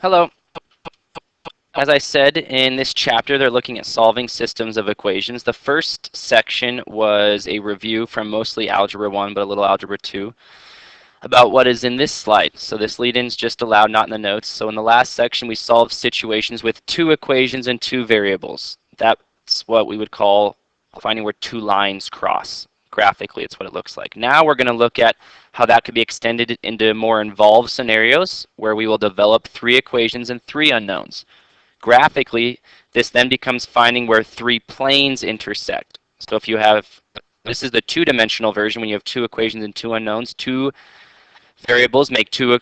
Hello. As I said, in this chapter, they're looking at solving systems of equations. The first section was a review from mostly Algebra 1, but a little Algebra 2, about what is in this slide. So this lead-in is just allowed, not in the notes. So in the last section, we solved situations with two equations and two variables. That's what we would call finding where two lines cross. Graphically, it's what it looks like. Now we're going to look at how that could be extended into more involved scenarios where we will develop three equations and three unknowns. Graphically, this then becomes finding where three planes intersect. So if you have, this is the two-dimensional version when you have two equations and two unknowns. Two variables make two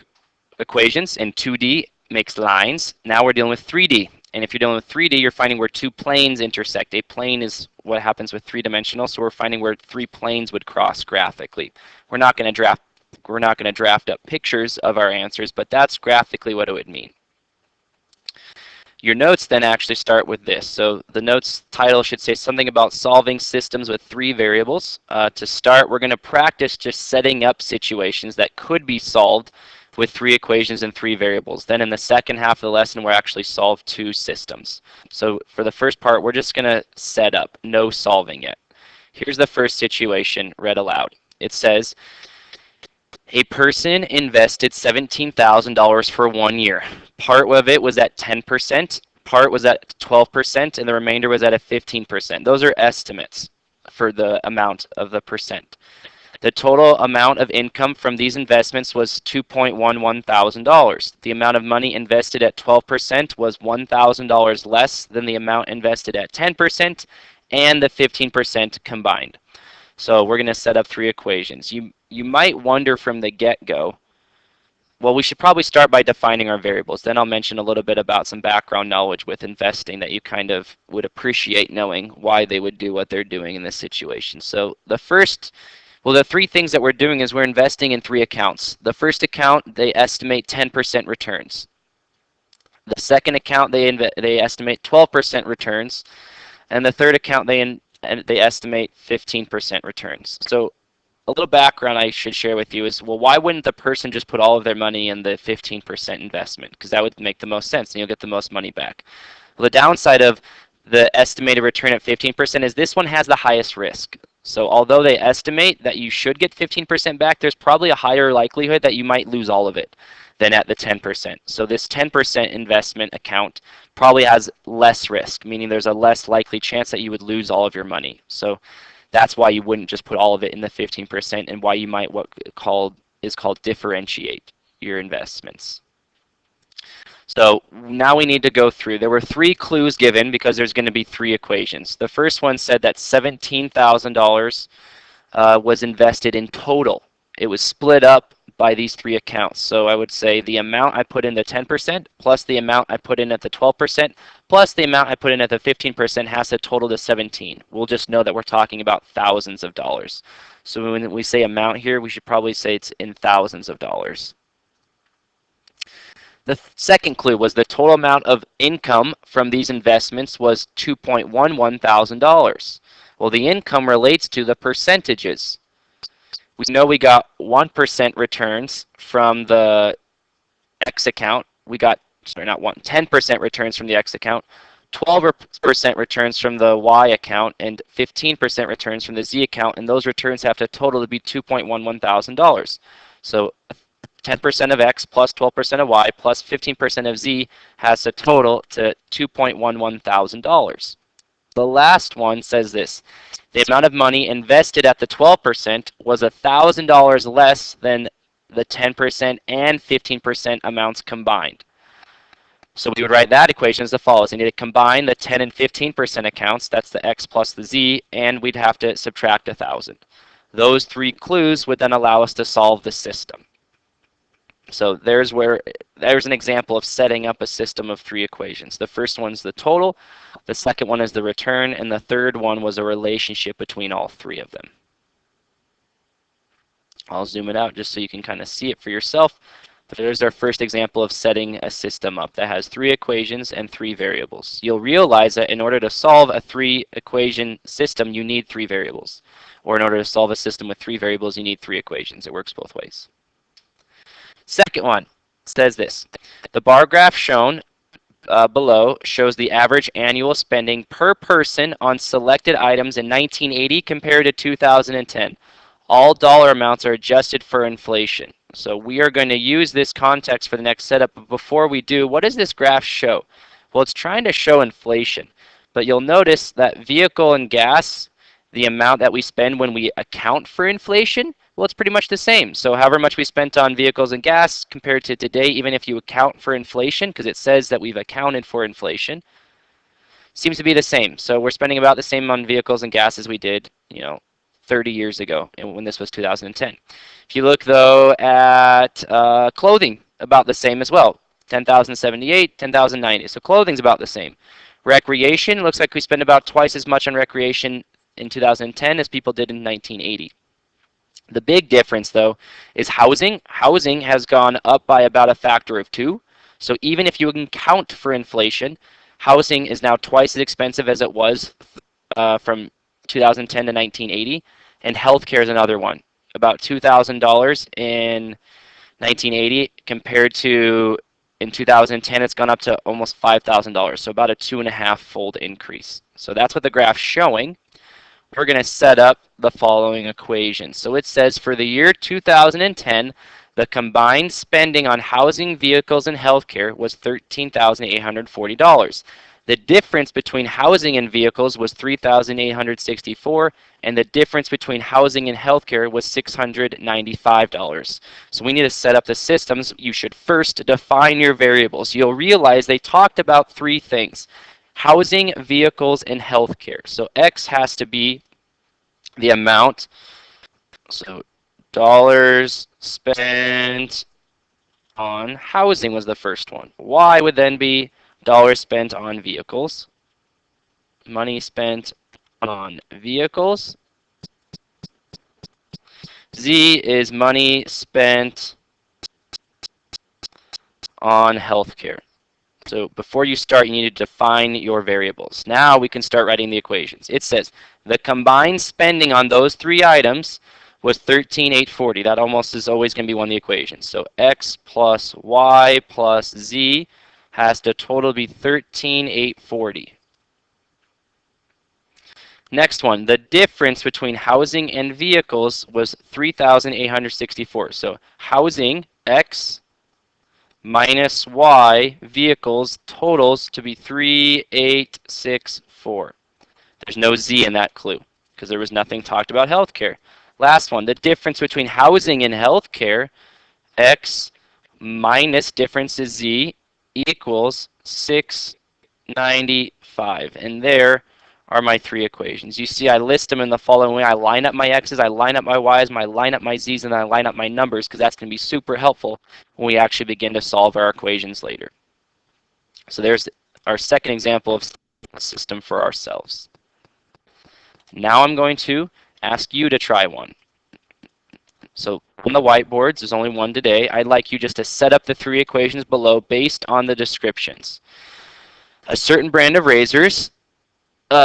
equations, and 2D makes lines. Now we're dealing with 3D. And if you're dealing with 3D, you're finding where two planes intersect. A plane is what happens with three-dimensional, so we're finding where three planes would cross graphically. We're not going to draft up pictures of our answers, but that's graphically what it would mean. Your notes then actually start with this. So the notes title should say something about solving systems with three variables. To start, we're going to practice just setting up situations that could be solved with three equations and three variables. Then in the second half of the lesson, we'll actually solve two systems. So for the first part, we're just going to set up, no solving yet. Here's the first situation read aloud. It says, a person invested $17,000 for 1 year. Part of it was at 10%, part was at 12%, and the remainder was at a 15%. Those are estimates for the amount of the percent. The total amount of income from these investments was $2.11 thousand. The amount of money invested at 12% was $1,000 less than the amount invested at 10% and the 15% combined. So we're going to set up three equations. You might wonder from the get-go, well, we should probably start by defining our variables. Then I'll mention a little bit about some background knowledge with investing that you kind of would appreciate knowing why they would do what they're doing in this situation. So the three things that we're doing is we're investing in three accounts. The first account, they estimate 10% returns. The second account, they estimate 12% returns. And the third account, they estimate 15% returns. So a little background I should share with you is, well, why wouldn't the person just put all of their money in the 15% investment? Because that would make the most sense and you'll get the most money back. Well, the downside of the estimated return at 15% is this one has the highest risk. So although they estimate that you should get 15% back, there's probably a higher likelihood that you might lose all of it than at the 10%. So this 10% investment account probably has less risk, meaning there's a less likely chance that you would lose all of your money. So that's why you wouldn't just put all of it in the 15% and why you might what is called differentiate your investments. So now we need to go through. There were three clues given because there's going to be three equations. The first one said that $17,000 was invested in total. It was split up by these three accounts. So I would say the amount I put in the 10% plus the amount I put in at the 12% plus the amount I put in at the 15% has to total to 17. We'll just know that we're talking about thousands of dollars. So when we say amount here, we should probably say it's in thousands of dollars. The second clue was the total amount of income from these investments was $2.11 thousand. Well, the income relates to the percentages. We know we got 1% returns from the X account. We got, 10% returns from the X account, 12% returns from the Y account, and 15% returns from the Z account, and those returns have to total to be $2.11 thousand. So 10% of X plus 12% of Y plus 15% of Z has to total to $2.11 thousand. The last one says this. The amount of money invested at the 12% was $1,000 less than the 10% and 15% amounts combined. So we would write that equation as follows. We need to combine the 10 and 15% accounts, that's the X plus the Z, and we'd have to subtract 1,000. Those three clues would then allow us to solve the system. So there's an example of setting up a system of three equations. The first one's the total, the second one is the return, and the third one was a relationship between all three of them. I'll zoom it out just so you can kind of see it for yourself. But there's our first example of setting a system up that has three equations and three variables. You'll realize that in order to solve a three-equation system, you need three variables. Or in order to solve a system with three variables, you need three equations. It works both ways. Second one, says this. The bar graph shown below shows the average annual spending per person on selected items in 1980 compared to 2010. All dollar amounts are adjusted for inflation. So we are going to use this context for the next setup. But before we do, what does this graph show? Well, it's trying to show inflation. But you'll notice that vehicle and gas, the amount that we spend when we account for inflation, well, it's pretty much the same. So however much we spent on vehicles and gas compared to today, even if you account for inflation, because it says that we've accounted for inflation, seems to be the same. So we're spending about the same on vehicles and gas as we did, 30 years ago when this was 2010. If you look, though, at clothing, about the same as well. 10,078, 10,090. So clothing's about the same. Recreation, looks like we spend about twice as much on recreation in 2010 as people did in 1980. The big difference, though, is housing. Housing has gone up by about a factor of 2. So even if you can count for inflation, housing is now twice as expensive as it was from 2010 to 1980. And healthcare is another one. About $2,000 in 1980 compared to in 2010, it's gone up to almost $5,000. So about a 2.5-fold increase. So that's what the graph's showing. We're going to set up the following equation. So it says for the year 2010, the combined spending on housing, vehicles, and healthcare was $13,840. The difference between housing and vehicles was $3,864, and the difference between housing and healthcare was $695. So we need to set up the systems. You should first define your variables. You'll realize they talked about 3 things: housing, vehicles, and healthcare. So X has to be the amount. So dollars spent on housing was the first one. Y would then be dollars spent on vehicles. Money spent on vehicles. Z is money spent on healthcare. So before you start, you need to define your variables. Now we can start writing the equations. It says the combined spending on those 3 items was $13,840. That almost is always going to be one of the equations. So X plus Y plus Z has to total be $13,840. Next one, the difference between housing and vehicles was $3,864. So housing, X, minus Y, vehicles, totals to be 3,864. There's no Z in that clue because there was nothing talked about healthcare. Last one, the difference between housing and healthcare, X minus difference is Z, equals 695. And there are my 3 equations. You see I list them in the following way. I line up my X's, I line up my Y's, I line up my Z's, and I line up my numbers because that's going to be super helpful when we actually begin to solve our equations later. So there's our second example of a system for ourselves. Now I'm going to ask you to try one. So on the whiteboards, there's only one today. I'd like you just to set up the 3 equations below based on the descriptions. A certain brand of razors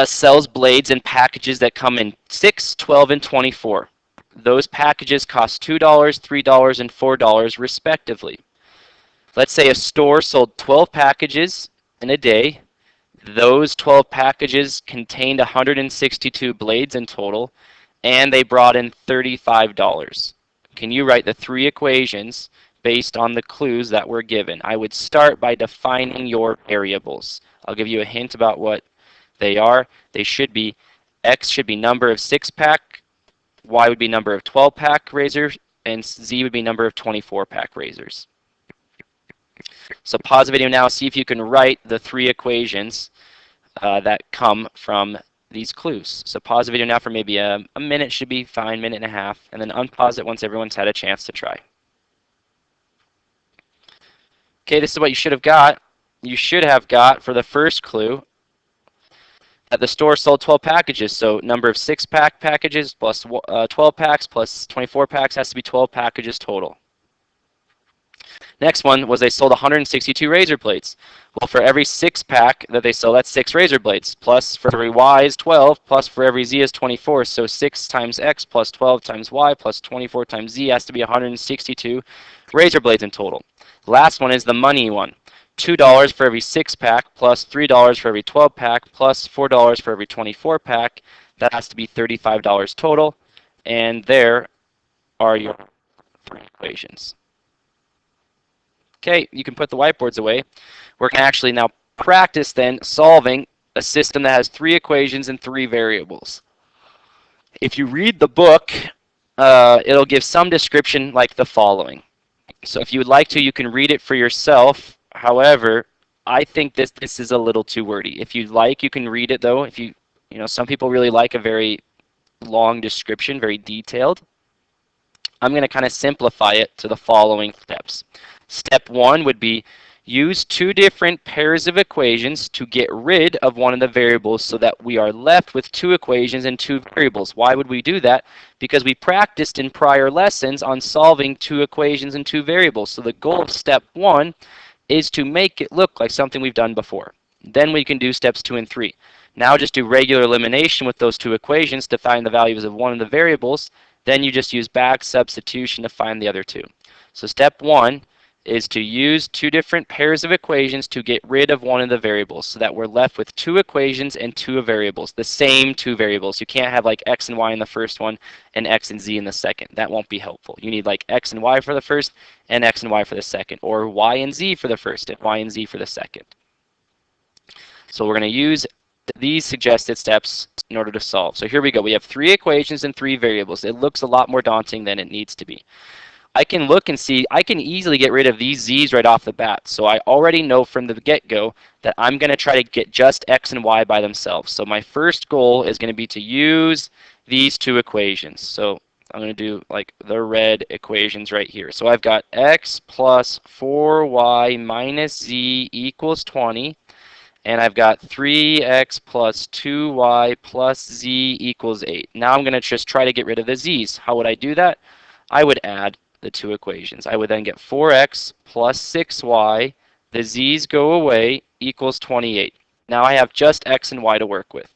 sells blades in packages that come in 6, 12, and 24. Those packages cost $2, $3, and $4 respectively. Let's say a store sold 12 packages in a day. Those 12 packages contained 162 blades in total, and they brought in $35. Can you write the 3 equations based on the clues that were given? I would start by defining your variables. I'll give you a hint about what they are. They should be, X should be number of 6-pack, Y would be number of 12-pack razors, and Z would be number of 24-pack razors. So pause the video now, see if you can write the 3 equations that come from these clues. So pause the video now for maybe a minute, should be fine, minute and a half, and then unpause it once everyone's had a chance to try. Okay, this is what you should have got. You should have got, for the first clue, that the store sold 12 packages. So number of 6-pack packages plus 12 packs plus 24 packs has to be 12 packages total. Next one was they sold 162 razor blades. Well, for every 6-pack that they sell, that's 6 razor blades. Plus for every Y is 12, plus for every Z is 24. So 6 times X plus 12 times Y plus 24 times Z has to be 162 razor blades in total. Last one is the money one. $2 for every 6-pack, plus $3 for every 12-pack, plus $4 for every 24-pack. That has to be $35 total. And there are your three equations. Okay, you can put the whiteboards away. We're going to actually now practice then solving a system that has three equations and three variables. If you read the book, it'll give some description like the following. So if you would like to, you can read it for yourself. However, I think this is a little too wordy. If you'd like, you can read it though. If you know, some people really like a very long description, very detailed. I'm going to kind of simplify it to the following steps. Step one would be use two different pairs of equations to get rid of one of the variables so that we are left with two equations and two variables. Why would we do that? Because we practiced in prior lessons on solving two equations and two variables. So the goal of step one is to make it look like something we've done before. Then we can do steps 2 and 3. Now just do regular elimination with those two equations to find the values of one of the variables. Then you just use back substitution to find the other two. So step 1 is to use two different pairs of equations to get rid of one of the variables so that we're left with two equations and two variables, the same two variables. You can't have like x and y in the first one and x and z in the second. That won't be helpful. You need like x and y for the first and x and y for the second, or y and z for the first and y and z for the second. So we're going to use these suggested steps in order to solve. So here we go. We have three equations and three variables. It looks a lot more daunting than it needs to be. I can look and see, I can easily get rid of these z's right off the bat. So I already know from the get-go that I'm going to try to get just x and y by themselves. So my first goal is going to be to use these two equations. So I'm going to do like the red equations right here. So I've got x plus 4y minus z equals 20. And I've got 3x plus 2y plus z equals 8. Now I'm going to just try to get rid of the z's. How would I do that? I would add the two equations. I would then get 4x plus 6y, the z's go away, equals 28. Now I have just x and y to work with.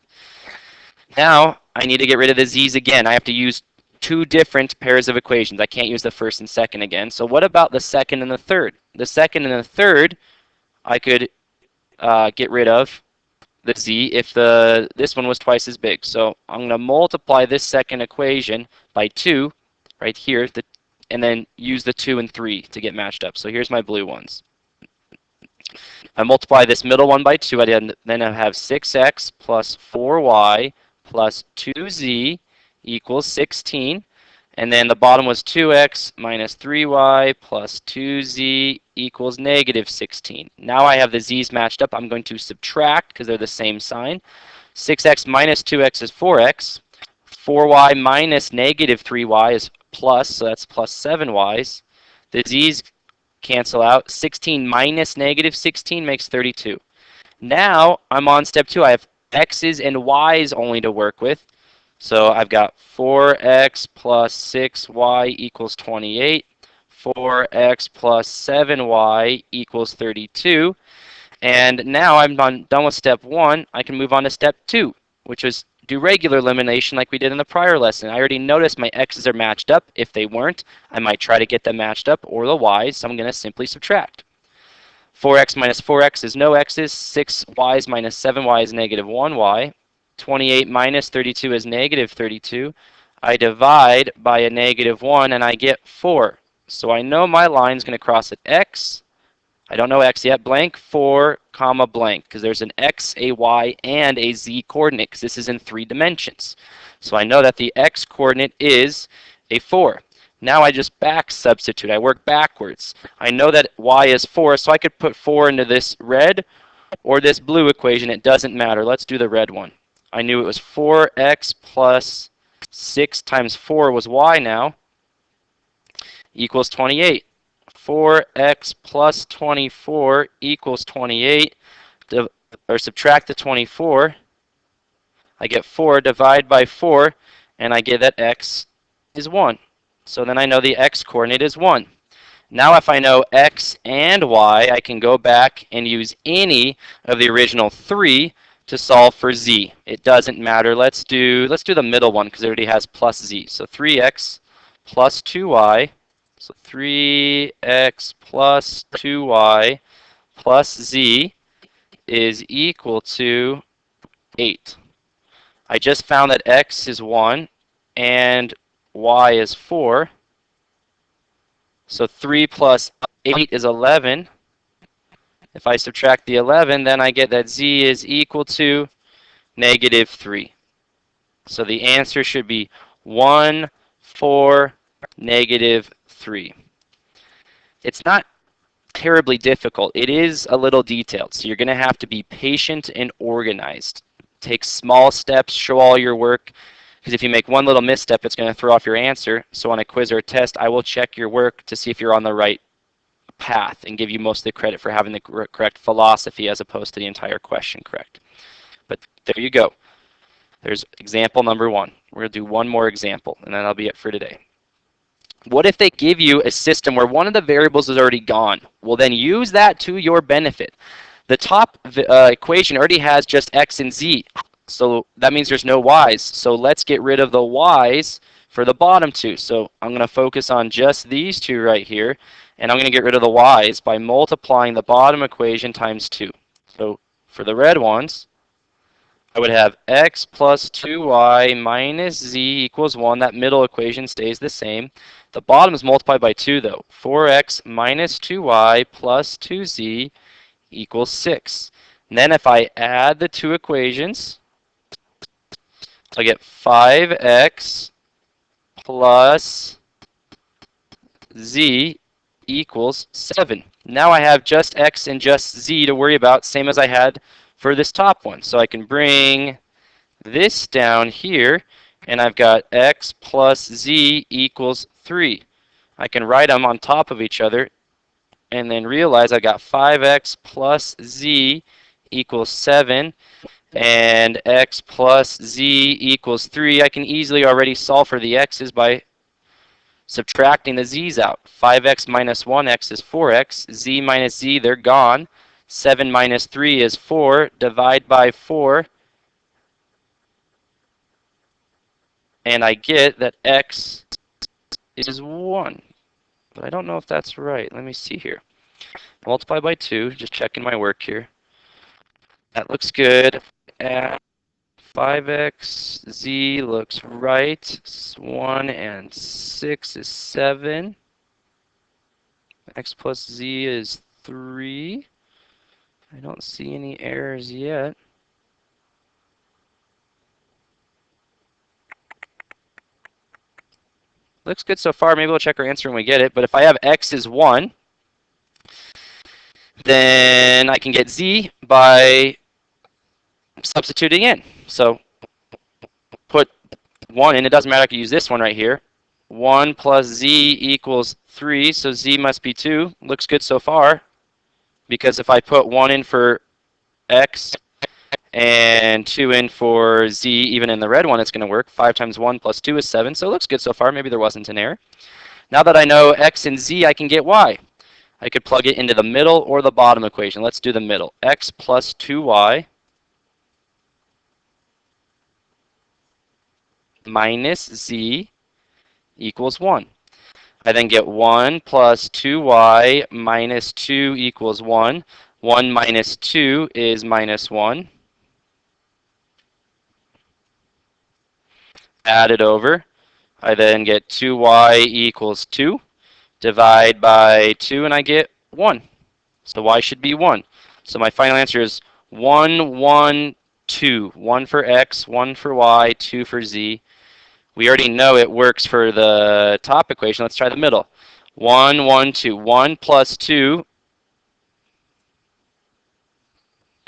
Now I need to get rid of the z's again. I have to use two different pairs of equations. I can't use the first and second again. So what about the second and the third? The second and the third, I could get rid of the z if this one was twice as big. So I'm going to multiply this second equation by 2 right here, and then use the 2 and 3 to get matched up. So here's my blue ones. I multiply this middle one by 2. Then I have 6x plus 4y plus 2z equals 16. And then the bottom was 2x minus 3y plus 2z equals negative 16. Now I have the z's matched up. I'm going to subtract because they're the same sign. 6x minus 2x is 4x. 4y minus negative 3y is plus, so that's plus 7y's. The z's cancel out. 16 minus negative 16 makes 32. Now I'm on step 2. I have x's and y's only to work with. So I've got 4x plus 6y equals 28. 4x plus 7y equals 32. And now I'm done with step 1. I can move on to step 2, which is do regular elimination like we did in the prior lesson. I already noticed my x's are matched up. If they weren't, I might try to get them matched up, or the y's, so I'm going to simply subtract. 4x minus 4x is no x's. 6y's minus 7y is negative 1y. 28 minus 32 is negative 32. I divide by a negative 1 and I get 4. So I know my line is going to cross at x. I don't know x yet. Blank 4 comma blank, because there's an x, a y, and a z coordinate, because this is in 3 dimensions. So I know that the x coordinate is a 4. Now I just back substitute. I work backwards. I know that y is 4, so I could put 4 into this red or this blue equation. It doesn't matter. Let's do the red one. I knew it was 4x plus 6 times 4 was y now, equals 28. 4x plus 24 equals 28. Or subtract the 24. I get 4, divide by 4, and I get that x is 1. So then I know the x coordinate is 1. Now if I know x and y, I can go back and use any of the original 3 to solve for z. It doesn't matter. Let's do the middle one because it already has plus z. So 3x plus 2y So 3x plus 2y plus z is equal to 8. I just found that x is 1 and y is 4. So 3 plus 8 is 11. If I subtract the 11, then I get that z is equal to negative 3. So the answer should be 1, 4, negative 3. It's not terribly difficult. It is a little detailed, so you're going to have to be patient and organized. Take small steps, show all your work, because if you make one little misstep, it's going to throw off your answer. So on a quiz or a test, I will check your work to see if you're on the right path and give you most of the credit for having the correct philosophy as opposed to the entire question correct. But there you go. There's example number 1. We're going to do one more example, and then that'll be it for today. What if they give you a system where one of the variables is already gone? Well, then use that to your benefit. The top equation already has just x and z, so that means there's no y's. So let's get rid of the y's for the bottom two. So I'm going to focus on just these two right here, and I'm going to get rid of the y's by multiplying the bottom equation times 2. So for the red ones, I would have x plus 2y minus z equals 1. That middle equation stays the same. The bottom is multiplied by 2, though. 4x minus 2y plus 2z equals 6. And then if I add the two equations, I get 5x plus z equals 7. Now I have just x and just z to worry about, same as I had for this top one. So I can bring this down here, and I've got x plus z equals 3. I can write them on top of each other and then realize I got 5x plus z equals 7 and x plus z equals 3. I can easily already solve for the x's by subtracting the z's out. 5x minus 1x is 4x. Z minus z, they're gone. 7 minus 3 is 4. Divide by 4. And I get that x is 1. But I don't know if that's right. Let me see here. Multiply by 2. Just checking my work here. That looks good. Add 5x, z looks right. 1 and 6 is 7. X plus z is 3. I don't see any errors yet. Looks good so far. Maybe we'll check our answer when we get it. But if I have x is 1, then I can get z by substituting in. So put 1 in. It doesn't matter. I can use this one right here. 1 plus z equals 3. So z must be 2. Looks good so far. Because if I put 1 in for x and 2 in for z, even in the red one, it's going to work. 5 times 1 plus 2 is 7. So it looks good so far. Maybe there wasn't an error. Now that I know x and z, I can get y. I could plug it into the middle or the bottom equation. Let's do the middle. X plus 2y minus z equals 1. I then get 1 plus 2y minus 2 equals 1. 1 minus 2 is minus 1. Add it over. I then get 2y equals 2. Divide by 2 and I get 1. So y should be 1. So my final answer is 1, 1, 2. 1 for x, 1 for y, 2 for z. We already know it works for the top equation. Let's try the middle. 1, 1, 2. 1 plus 2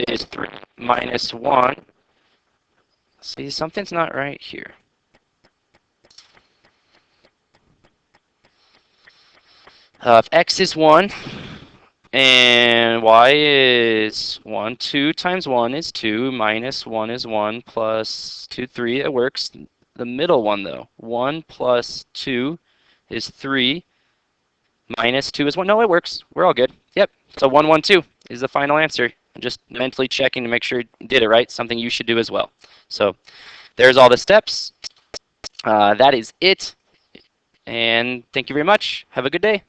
is 3 minus 1. See, something's not right here. If x is 1 and y is 1, 2 times 1 is 2, minus 1 is 1, plus 2, 3, it works. The middle one, though, 1 plus 2 is 3, minus 2 is 1. No, it works. We're all good. Yep, so 1, 1, 2 is the final answer. I'm just mentally checking to make sure you did it right, something you should do as well. So there's all the steps. That is it. And thank you very much. Have a good day.